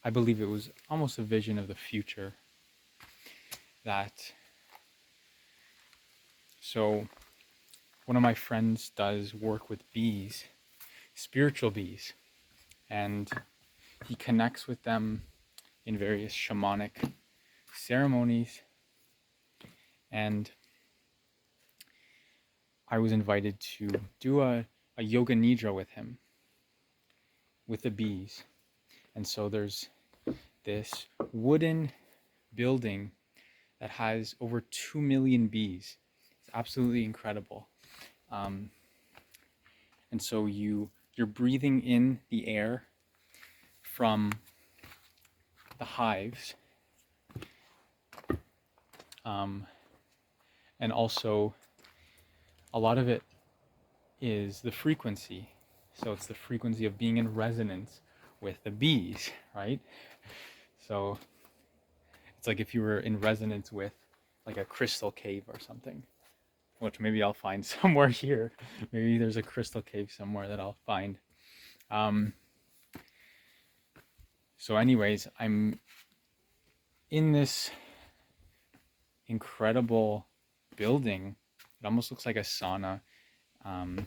I believe it was almost a vision of the future. So one of my friends does work with bees, spiritual bees, and he connects with them in various shamanic ceremonies. And I was invited to do a yoga nidra with him, with the bees. And so there's this wooden building that has over 2 million bees. It's absolutely incredible. And so you're breathing in the air from the hives, and also a lot of it is the frequency. So it's the frequency of being in resonance with the bees, right? So it's like if you were in resonance with like a crystal cave or something, which maybe I'll find somewhere here. Maybe there's a crystal cave somewhere that I'll find. So anyways, I'm in this incredible building. It almost looks like a sauna. And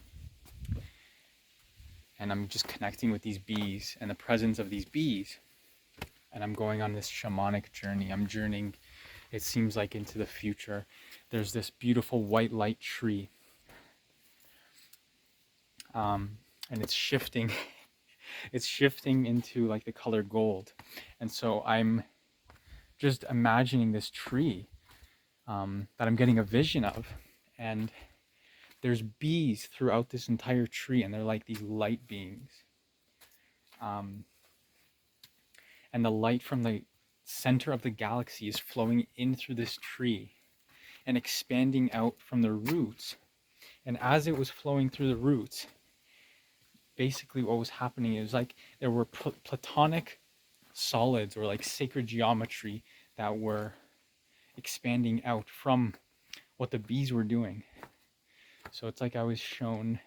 I'm just connecting with these bees and the presence of these bees. And I'm going on this shamanic journey. I'm journeying, it seems like, into the future. There's this beautiful white light tree. And it's shifting. It's shifting into like the color gold. And so I'm just imagining this tree that I'm getting a vision of. And there's bees throughout this entire tree, and they're like these light beings. And the light from the center of the galaxy is flowing in through this tree and expanding out from the roots. And as it was flowing through the roots, basically what was happening is like there were platonic solids, or like sacred geometry, that were expanding out from what the bees were doing. So it's like I was shown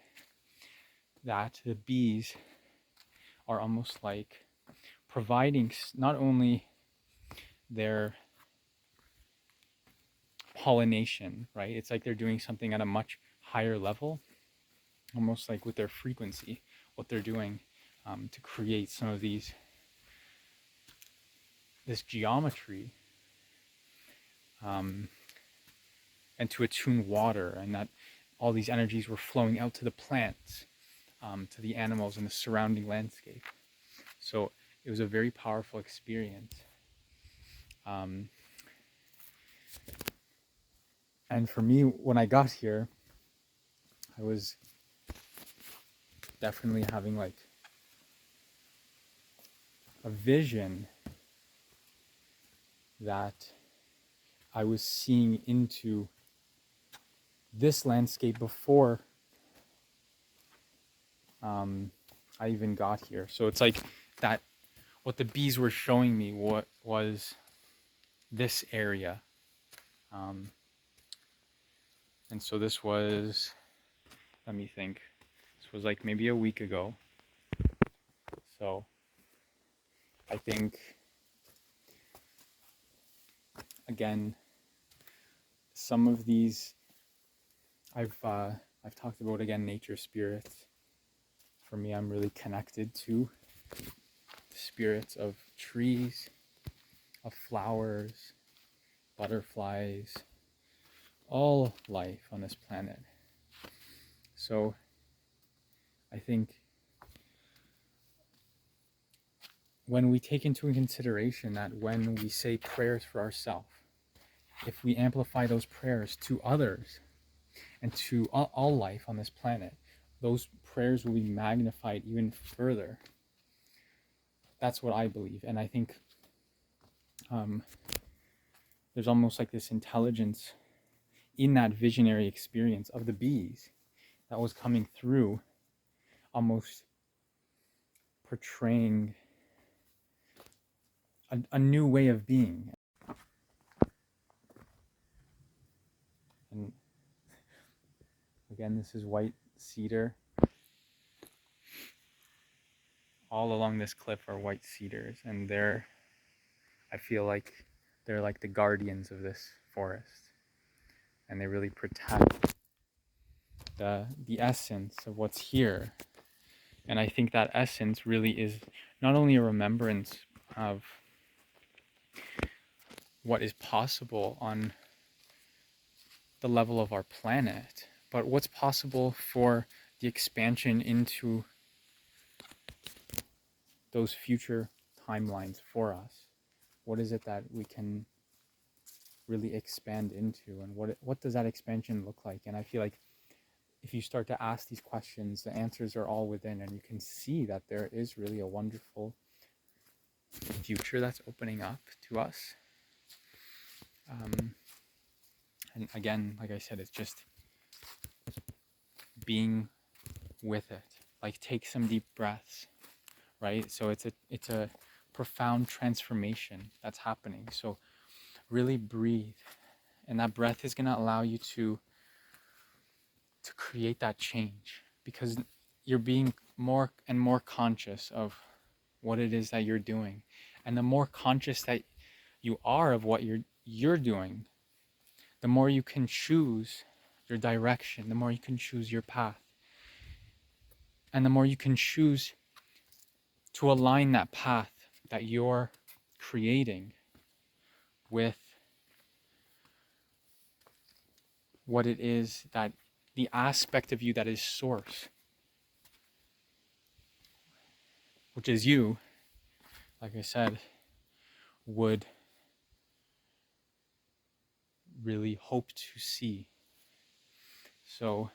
that the bees are almost like providing not only their pollination, right? It's like they're doing something at a much higher level, almost like with their frequency, what they're doing to create some of this geometry, and to attune water, and that all these energies were flowing out to the plants, to the animals and the surrounding landscape. So it was a very powerful experience. And for me, when I got here, I was definitely having like a vision that I was seeing into this landscape before I even got here. So it's like that, what the bees were showing me, what was this area. And so this was, let me think, this was like maybe a week ago. So I think, again, some of these I've talked about, again, nature spirits. For me, I'm really connected to the spirits of trees, of flowers, butterflies, all life on this planet. So I think when we take into consideration that when we say prayers for ourselves, if we amplify those prayers to others and to all life on this planet, those prayers will be magnified even further. That's what I believe. And I think there's almost like this intelligence in that visionary experience of the bees that was coming through, almost portraying a new way of being. And again, this is white cedar. all along this cliff are white cedars, and I feel like they're like the guardians of this forest, and they really protect the essence of what's here. And I think that essence really is not only a remembrance of what is possible on the level of our planet, but what's possible for the expansion into those future timelines for us. What is it that we can really expand into, and what does that expansion look like? And I feel like if you start to ask these questions, the answers are all within, and you can see that there is really a wonderful future that's opening up to us. And again, like I said, it's just being with it. Like, take some deep breaths, right? So it's a profound transformation that's happening. So really breathe, and that breath is going to allow you to create that change, because you're being more and more conscious of what it is that you're doing. And the more conscious that you are of what you're doing, the more you can choose your direction, the more you can choose your path, and the more you can choose to align that path that you're creating with what it is that the aspect of you that is source, which is you, like I said, would really hope to see. So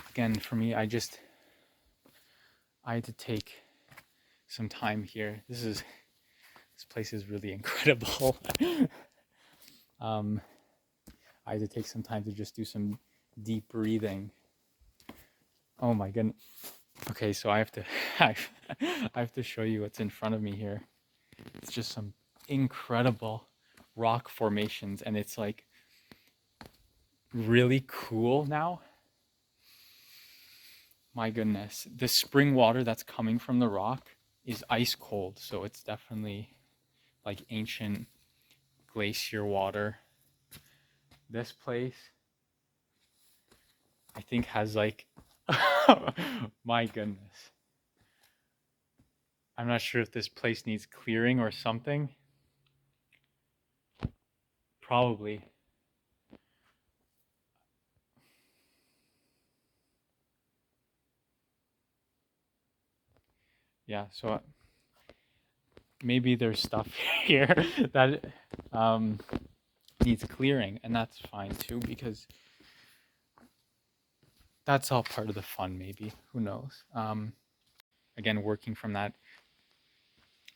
again, for me, I had to take some time here. This place is really incredible. I had to take some time to just do some deep breathing. Oh my goodness. Okay, so I have to show you what's in front of me here. It's just some incredible rock formations, and it's like really cool now. My goodness, the spring water that's coming from the rock is ice cold, so it's definitely like ancient glacier water. This place, I think, has like my goodness, I'm not sure if this place needs clearing or something. Probably. Yeah, so maybe there's stuff here that needs clearing, and that's fine too, because that's all part of the fun, maybe. Who knows? Again, working from that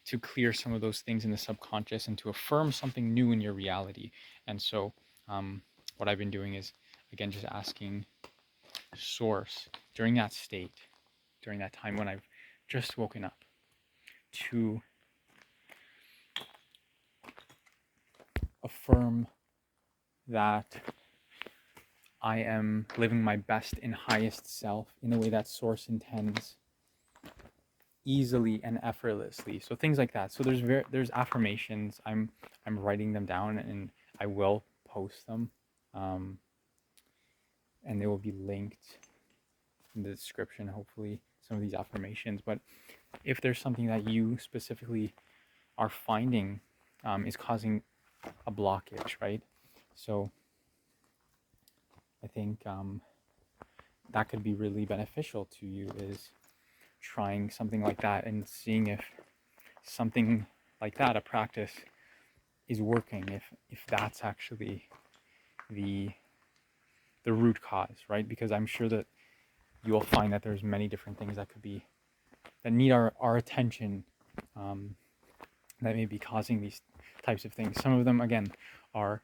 to clear some of those things in the subconscious and to affirm something new in your reality. And so what I've been doing is, again, just asking Source during that state, during that time when I've just woken up, to affirm that I am living my best and highest self in the way that Source intends, easily and effortlessly. So things like that. So there's affirmations. I'm writing them down, and I will post them, and they will be linked in the description, hopefully, some of these affirmations. But if there's something that you specifically are finding is causing a blockage, right? So I think that could be really beneficial to you, is trying something like that and seeing if something like that, a practice, is working, if that's actually the root cause, right? Because I'm sure that you will find that there's many different things that need our attention, that may be causing these types of things. Some of them, again, are